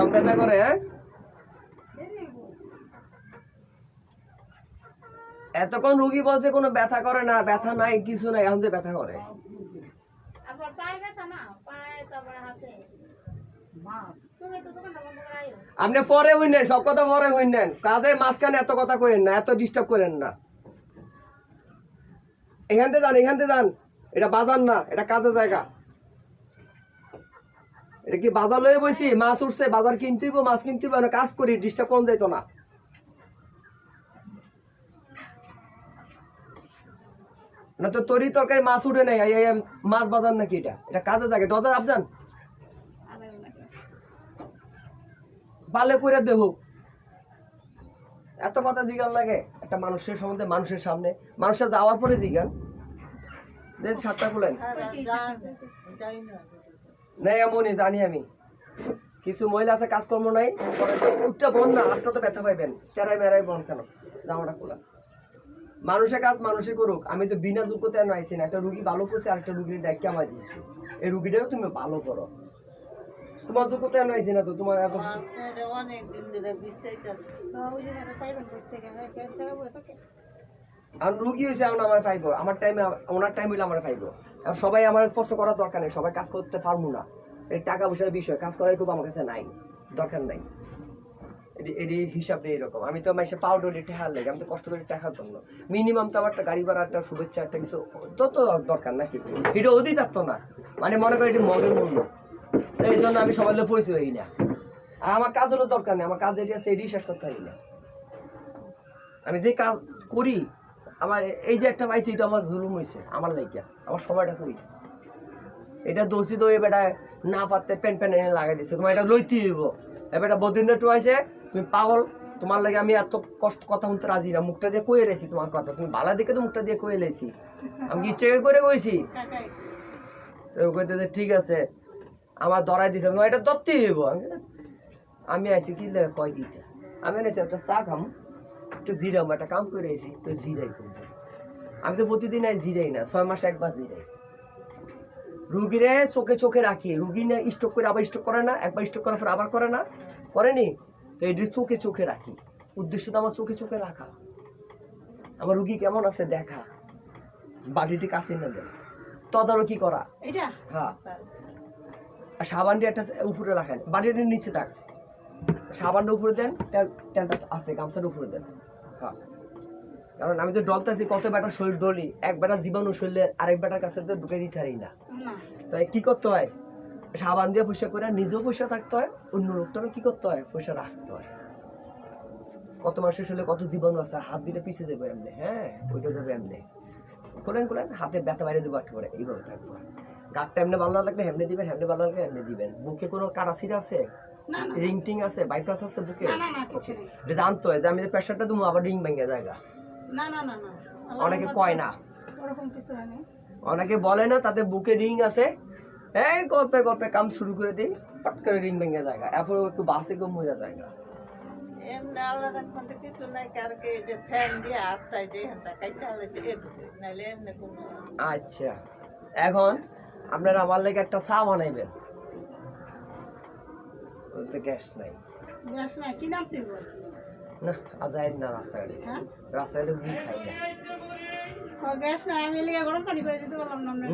ব্যথা করে হ্যাঁ এতক্ষণ রুগী বলছে কোনো ব্যথা করে না ব্যথা নাই কিছু নাই এখন যে ব্যথা করে আপনি পরে হইনেন সব কথা পরে হইনেন কাজের মাঝখানে এত কথা কইেন না এত ডিস্টার্ব করেন না এখান থেকে যান এটা বাজার না এটা কাজের জায়গা এটা কি বাজার লয়ে বইছি মাছ উঠছে বাজার কিনতেইব মাছ কিনতেইব না কাজ করি ডিস্টার্ব করুন যাইতো না না তো তরি তরকারি মাছ উঠে নাই মাছ বাজার নাকি এটা এটা কাজের জায়গা দরজা আপজান বালে করে দেহ এত কথা জিগান লাগে একটা মানুষের সম্বন্ধে মানুষের সামনে মানুষের যাওয়ার পরে জিগান সাতটা খুলেন নাই এমনই জানি আমি কিছু মহিলা আছে কাজকর্ম নাই উঠটা বন না আর কত ব্যথা পাইবেন তেরাই মেরাই বন কেন জামাটা খোলা মানুষের কাজ মানুষই করুক আমি তো বিনা যোগ্যতা আইছি না একটা রুগী ভালো করছে আর একটা রুগীর ডাক্কে আমার দিয়েছি এই রুগীটাও তুমি ভালো করো তোমার যোগ্যতা আইছি না তো তোমার এত অনেক দিন ধরে আর রুগী হয়েছে এখন আমার পাইবো আমার টাইমে ওনার টাইম হইলে আমার পাইবো আর সবাই আমার কষ্ট করার দরকার নেই সবাই কাজ করতে পারবো না এই টাকা পয়সার বিষয় কাজ করার খুব আমার কাছে নাই দরকার নাই এটি হিসাবটা এরকম আমি তো মাসে পাউডারি টেহার লাগে আমি তো কষ্ট করে টাকার জন্য মিনিমাম তো আমার একটা গাড়ি ভাড়া একটা শুভেচ্ছা একটা কিছু তো দরকার নাকি এটা অধি থাকতো না মানে মনে করি এটি মগের মূল্য এই জন্য আমি সবাই পরিচয় হই না আর আমার কাজেরও দরকার নেই আমার কাজ যেটি আছে এটি শেষ করতে হয় না আমি যে কাজ করি আমার এই যে একটা পাইছি এটা আমার জুলুম হয়েছে আমার লাইকা আমার সময়টা করি এটা দোষী দই বেটা না পারতে প্যান এনে লাগাই দিচ্ছে তোমার এটা লইতে হইব এবার বদিন টুয়াইছে তুমি পাগল তোমার লাগে আমি এত কষ্ট কথা শুনতে রাজি না মুখটা দিয়ে কয়ে রেছি তোমার কথা তুমি ভালো দেখে তো মুখটা দিয়ে কয়ে লেছি আমি কি ইচ্ছে করে কইছি তো কইতে ঠিক আছে আমার ধরাই দিছে তোমার এটা ধরতেই হইব আমি আইছি কি লাগে কয় দিতে আমি এনেছি একটা চা খাম একটু জিরাম একটা কাম করে এসি তো জিরাই করবো আমি তো প্রতিদিন জিরাই না 6 মাসে একবার জিরাই রুগীরে চোখে রাখি রুগী না স্ট্রোক করে আবার স্ট্রোক করে না একবার স্ট্রোক করার পর আবার করে না করেনি তো এটি চোখে রাখি উদ্দেশ্য তো আমার চোখে রাখা আমার রুগী কেমন আছে দেখা বাড়িটি কাছে না দেয় তদারকি করা হ্যাঁ আর সাবানটি একটা উপরে রাখেন বাড়িটির নিচে থাক সাবানটা উপরে দেন তেলটা আছে গামছাটা উপরে দেন হ্যাঁ কারণ আমি তো ডলতেছি কত বেটার শরীর ডলি এক বেটা জীবাণু শরীরে আরেক বেটার কাছে তো ঢুকে দিতে পারি না তাই কি করতে হয় সাবান দিয়ে পয়সা করে নিজেও পয়সা থাকতে হয় অন্য লোকটারও কি করতে হয় পয়সা রাখতে হয় কত মাসের শরীরে কত জীবাণু আছে হাত দিলে পিছিয়ে দেবো এমনি হ্যাঁ ওইটা দেবো এমনি খোলেন হাতে ব্যথা বাইরে দেবো একটু করে এইভাবে থাকবো গাঁটটা এমনি ভালো লাগলে হেমনে দিবেন হেমনে ভালো লাগলে হেমনে দিবেন বুকে কোনো কাটাছিরা আছে রিং টিং আছে বাইপাস আছে বুকে এটা জানতো যে আমি যে প্রেশারটা দেবো আবার রিং ভেঙে জায়গা অনেকে কয় না অনেকে বলে না তাদের বুকে রিং আছে এই গল্পে কাম শুরু করে দিই পট করে রিং ভেঙে জায়গা এরপর একটু বাসে কম হয়ে জায়গা আচ্ছা এখন আপনারা আমার লেগে একটা চা বানাইবেন গ্যাস নাই কি নাম না আজাইর না রাস্তাঘাটে ঘুম খাই না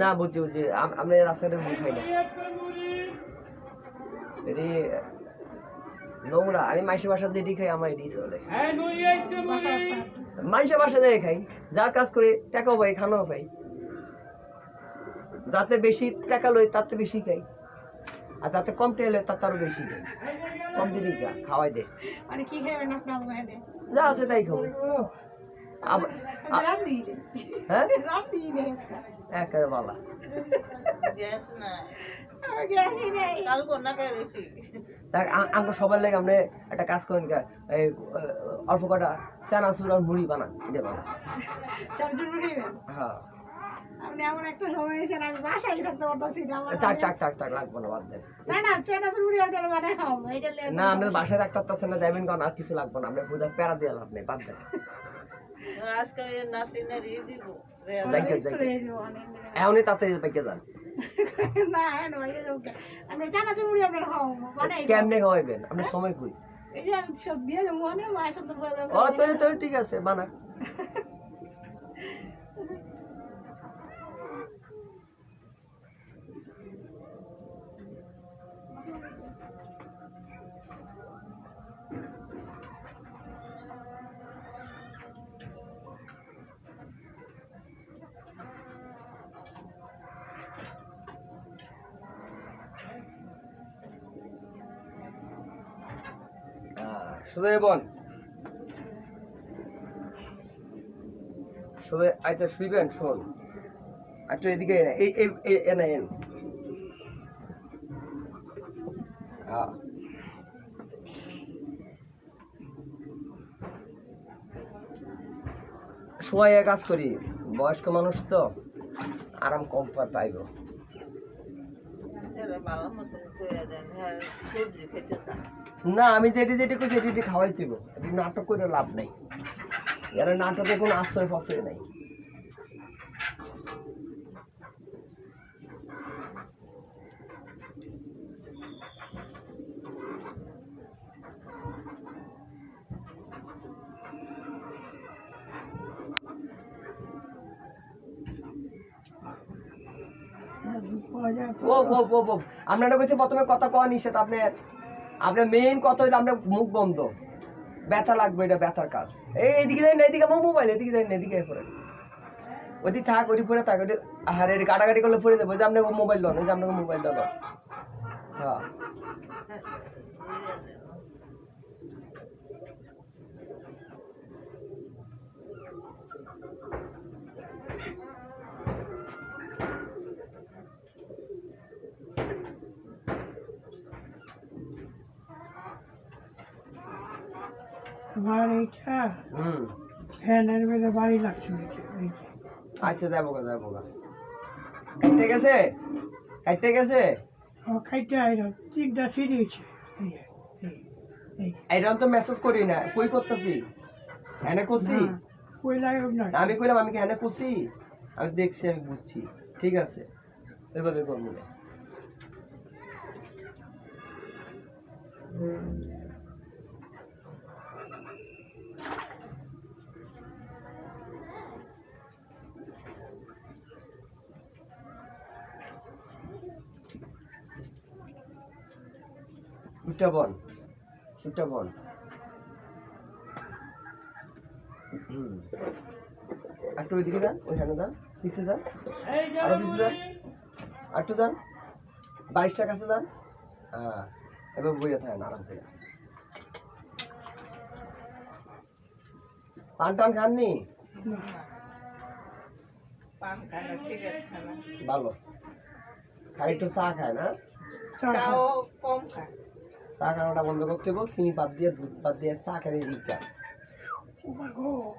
না বুঝছি আপনি রাস্তাঘাটে ঘুম খাই না এটি নোংরা আমি মাইসের বাসা যেটি খাই আমার এটি চলে মাইসের বাসা যেয়ে খাই যার কাজ করে টাকাও পাই খানাও পাই যাতে বেশি টাকা লই তাতে বেশি খাই আর যাতে কম টেলে তাতে আরো বেশি খাই কম দিনই খাওয়াই দে যা আছে তাই খাবো হ্যাঁ একেবারে বালা আমাকে সবার লাগে আমরা একটা কাজ করেন অল্প কটা চানাচুর আর মুড়ি বানান এটা বানা হ্যাঁ থাক লাগবো না বাদ দেন না আপনি বাসায় থাকতে পারতেছেন না যাবেন কারণ আর কিছু লাগবো না আপনার বুঝা প্যারা দিয়ে লাভ নেই বাদ দেন এখনই তাড়াতাড়ি পেকে যান না হ্যাঁ ভাইয়া যাবে আমরা জানা জরুরি আমরা বানাই কেমনে খাওয়াইবেন আপনার সময় কই এই যে আমি সব দিয়ে মনে মা সুন্দর ও তোরে তোরে ঠিক আছে বানা শুধু বোন শুধু আচ্ছা শুইবেন শোন একটু এদিকে এনে, এই এনে এন সময় কাজ করি বয়স্ক মানুষ তো আরাম কম পাইব ভালো মতন করে দেন হ্যাঁ সবজি খেতে চান না আমি যেটি করছি এটি খাওয়াই দিব নাটক করে লাভ নাই এর নাটকে কোনো আশ্রয় ফসয় নাই আপনারা কইছে প্রথমে কথা কওয়া নিষেধ আপনার মেইন কথা হইলো আপনার মুখ বন্ধ ব্যথা লাগবে এটা ব্যথার কাজ এইদিকে যাই না এদিকে আমার মোবাইল এদিকে যাই না এদিকে পরে ওদি থাক ওদি পরে থাক ওদি আরে কাটাকাটি করলে পরে দেবো যে আপনার মোবাইল লন এই যে আপনার মোবাইল লন হ্যাঁ আমার এইটা ফ্যানের মধ্যে বাড়ি লাগছে আচ্ছা যাবো গা কাটতে গেছে খাইতে আইলাম 3টা সিরিজ এইটা তো মেসেজ করি না কই করতেছি এনে করছি কই লাগে না আমি কইলাম আমি কি এনে করছি আমি দেখছি আমি বুঝছি ঠিক আছে এভাবে করবো না উঠা বন একটু ওইদিকে যান ওইখানে যান পিছিয়ে যান আরো পিছিয়ে যান একটু যান 22টার কাছে যান হ্যাঁ এবার বইয়া থাকেন আরাম করে পান টান খাননি পান খানা সিগারেট খানা ভালো খালি একটু চা খায় না তাও কম খায় চা খানাটা বন্ধ করতে বল চিনি বাদ দিয়ে দুধ বাদ দিয়ে চা খাই রিকা ও মাই গড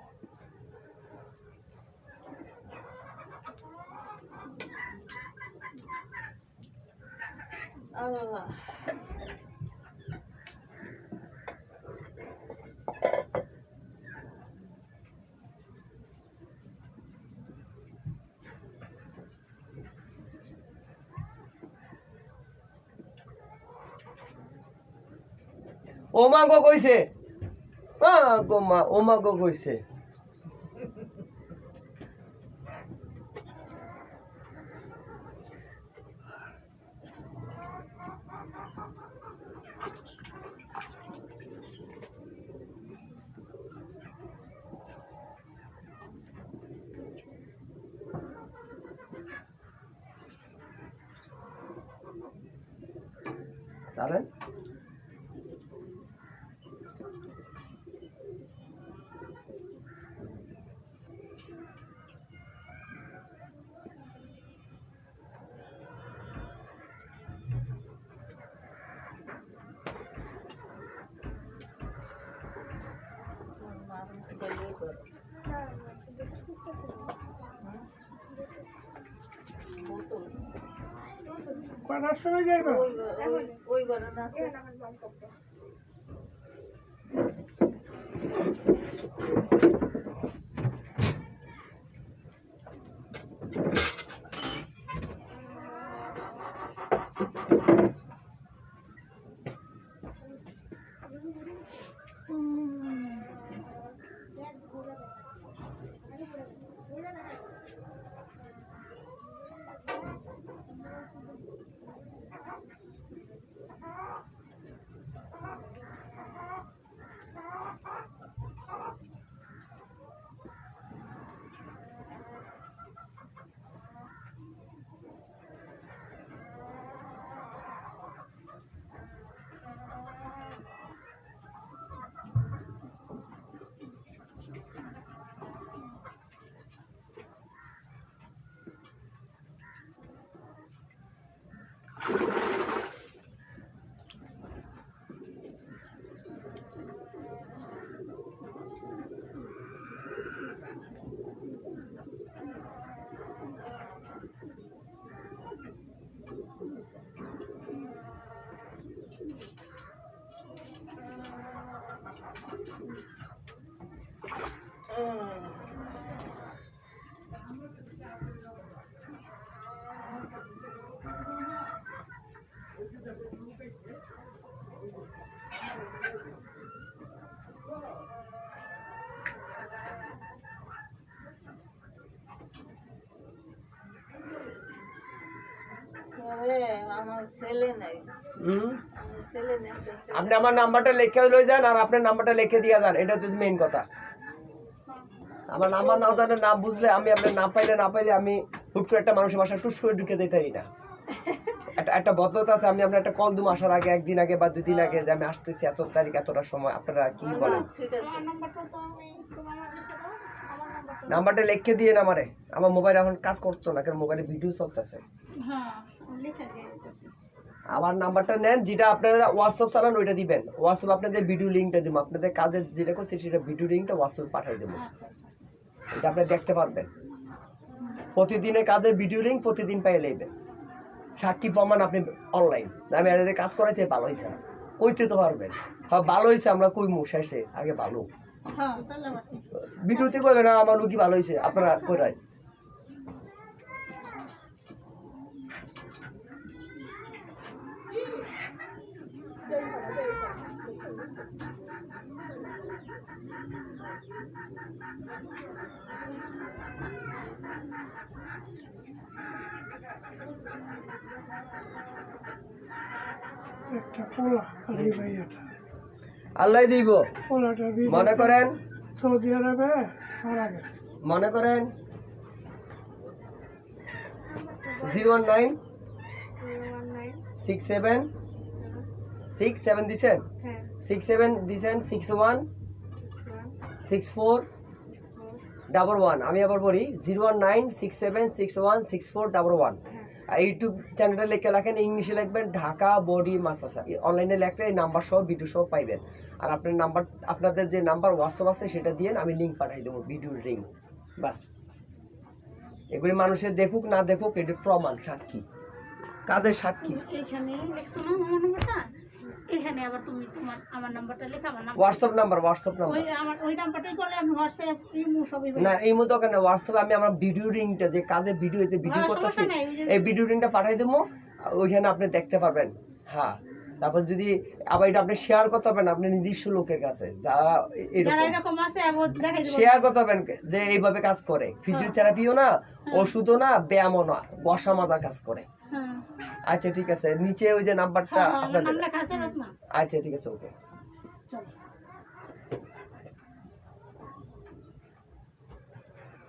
আল্লাহ ওমা গো কইছে গো মা ওমা গো কইছে যাবেন কটার সময় যাইবা ওই ঘরে না আছে আমার ছেলে নাই, হুম আমার ছেলে নেই। আপনি আমার নাম্বারটা লিখে লয়ে যান আর আপনার নাম্বারটা লিখে দিয়ে যান, এটা হচ্ছে মেইন কথা। আমার নাম্বার না জানে, নাম বুঝলে আমি আপনার নাম পাইলে আমি হুট করে একটা মানুষের বাসা টুস করে ঢুকে দিতে পারি না। একটা ভদ্রতা আছে, আমি আপনার একটা কল দুম আসার আগে, একদিন আগে বা 2 দিন আগে, যে আমি আসতেছি এত তারিখ এতটার সময়, আপনারা কি বলেন? ঠিক আছে, আমার নাম্বারটা তো আমি তোমার নাম্বার লিখে দাও, আমার নাম্বারটা। নাম্বারটা লিখে দিয়ে না আমারে, আমার মোবাইল এখন কাজ করতো না, কারণ মোবাইলে ভিডিও চলতেছে। হ্যাঁ, আমি লিখে দিয়ে দিতেছি। আমার নাম্বারটা নেন, যেটা আপনারা হোয়াটসঅ্যাপ চালান ওইটা দিবেন। হোয়াটসঅ্যাপ আপনাদের ভিডিও লিঙ্কটা দিব, আপনাদের কাজের যেটা করছে সেটা ভিডিও লিঙ্কটা হোয়াটসঅ্যাপ পাঠিয়ে দেবো, আচ্ছা আচ্ছা। এটা আপনি দেখতে পারবেন। প্রতিদিনের কাজের ভিডিও লিঙ্ক প্রতিদিন পাই নেবেন, সাক্ষী প্রমাণ আপনি অনলাইন। আমি এদের কাজ করেছি ভালো হয়েছে না, কইতে তো পারবেন। হ্যাঁ ভালো হয়েছে, আমরা কইমু শেষে, আগে ভালো হ্যাঁ, তাহলে আবার ঠিক। ভিডিওতে কইবে না আমার রুগী ভালো হয়েছে, আপনারা কইরাই। একটা পোলা আর এই ভাইয়াটা, আল্লাহ দিব। পোলাটা মনে করেন, সৌদি আরবে মারা গেছে। মনে করেন 019 67 67 দিছেন, হ্যাঁ, 67 দিছেন 61 64 11। আমি আবার বলি 019 67 61 64 11। ইউটিউব চ্যানেলটা লিখে রাখেন, ইংলিশে লিখবেন ঢাকা বডি মাসাজ। অনলাইনে লেখলে এই নাম্বার সহ ভিডিও সহ পাইবেন। আর আপনার নাম্বার, আপনাদের যে নাম্বার হোয়াটসঅ্যাপ আছে সেটা দিয়ে আমি লিঙ্ক পাঠাই দেবো, ভিডিওর লিঙ্ক। বাস, এগুলি মানুষের দেখুক না দেখুক, এটা প্রমাণ, সাক্ষী, কাজের সাক্ষী। এইখানে লিখছো না আমার নাম্বারটা, এখানে আবার তুমি তোমার আমার নাম্বারটা লেখা, আমার নাম্বার হোয়াটসঅ্যাপ নাম্বার ওই আমার ওই নাম্বারটাই করলে আমি হোয়াটসঅ্যাপ ইমো সবই না, এই মতো কেন হোয়াটসঅ্যাপে আমি আমার ভিডিও লিঙ্কটা, যে কাজের ভিডিও, যে ভিডিও হ্যাঁ, করতেছি, সমস্যা নাই, ওই যে- এই ভিডিও লিঙ্কটা পাঠাই দেবো, ওইখানে আপনি দেখতে পারবেন। হ্যাঁ, তারপর যদি আবার এটা আপনি শেয়ার করতে পারবেন আপনি নিজস্ব লোকের কাছে, যারা যারা এরকম এরকম আছে আবার দেখাই দেবো। শেয়ার করতে পারবেন, যে এইভাবে কাজ করে। ফিজিওথেরাপিও না, ওষুধও না, ব্যায়ামও না, বসা মাজা কাজ করে। হ্যাঁ, আচ্ছা ঠিক আছে, নিচে ওই যে নাম্বারটা হ্যাঁ, আমার আপনাদের। নাম লেখা আছে রত্না। আচ্ছা ঠিক আছে, ওকে। চলো।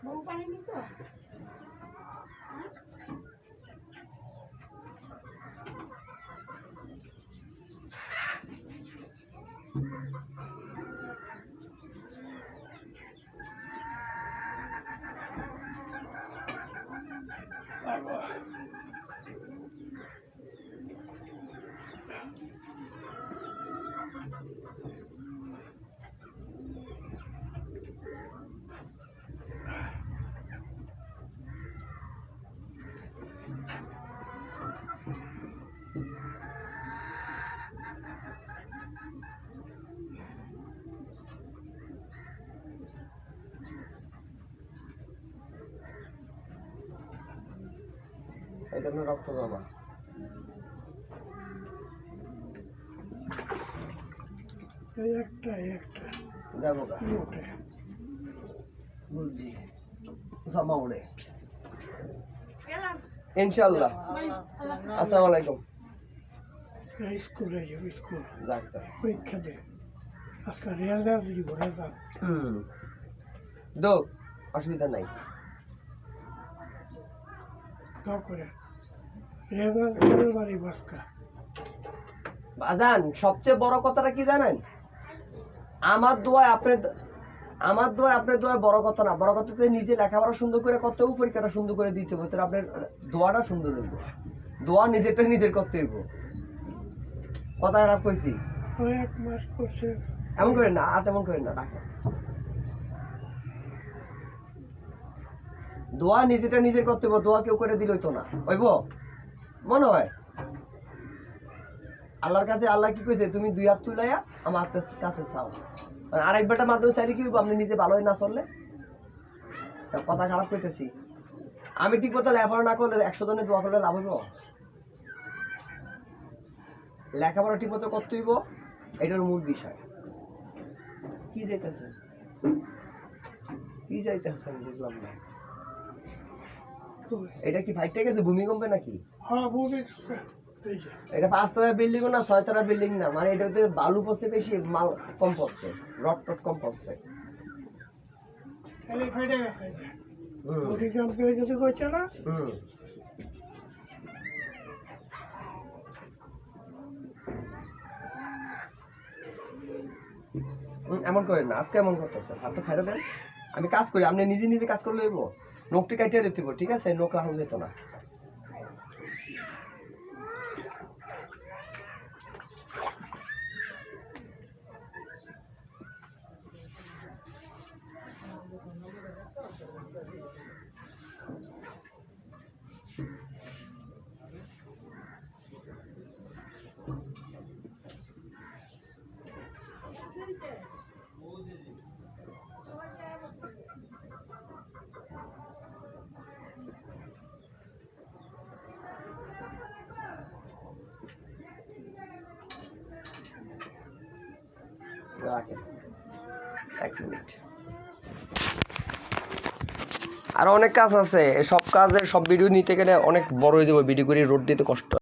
বউ পানি নিছো? এই জন্য রক্ত জমা। এই একটা যাবো গা, ই ওঠে। বুঝছি, জমা উড়ে গেলাম। ইনশাল্লাহ। আসসালামু আলাইকুম। এরা স্কুলে যাবে, স্কুল যাক যাক। পরীক্ষা দেয়। আজকে রেজাল্ট দিব, রেজাল্ট। দো, অসুবিধা নাই। তারপরে রেজাল্ট বাড়ি বাসকা। বাজান, সবচেয়ে বড় কথাটা কি জানেন? আমার দোয়া আপনার দোয়া বড় কথা না। বড় কথা নিজে লেখাপড়া সুন্দর করে করতে হবে, পরীক্ষাটা সুন্দর করে দিতে হবে, তাহলে আপনার দোয়াটা সুন্দর হইব। দোয়া নিজেরটা নিজের করতে হইব। কথা খারাপ কইছি? কয়েক মাস করছে। এমন করেন না, এমন করেন না, রাখেন। দোয়া নিজেটা নিজের করতে হইব, দোয়া কেউ করে দিলই তো না হইব, মনে হয়। আল্লাহর কাছে আল্লাহ কি কইছে, তুমি 2 হাত তুলাইয়া আমার কাছে চাও। আর আরেকবারটা মাধ্যমে চাইলে কি হইব, আপনি নিজে ভালোই না চললে? কথা খারাপ কইতেছি? আমি ঠিক মতো লেখাপড়া না করলে 100 জনের দোয়া করলে লাভ হইব? লেখাপড়া ঠিক মতো করতে হইব, এটার মূল বিষয়। কি চাইতেছেন, কি চাইতেছেন বুঝলাম না। এটা কি ফাইটটা গেছে ভূমিকম্পে নাকি? হ্যাঁ বুঝি এই যে এটা 5 তলা বিল্ডিং না 6 তলা বিল্ডিং না, মানে এটাতে বালু পড়ছে বেশি, মাল কম পড়ছে, রড টড কম পড়ছে। তাহলে ফাইটে গেছে হুম ভূমিকম্পে যদি করছে না হুম। এমন করেন না, আজকে এমন করতেছেন, হাতটা ছেড়ে দেন। আমি কাজ করি, আপনি নিজে নিজে কাজ করলে হইব। নখটি কাটিয়ে দিতে হইব, ঠিক আছে? নখ রাখা যেত না। রাখেন 1 মিনিট। আরো অনেক কাজ আছে, সব কাজের সব ভিডিও নিতে গেলে অনেক বড় হয়ে যাবে, ভিডিও করে রোড দিতে কষ্ট।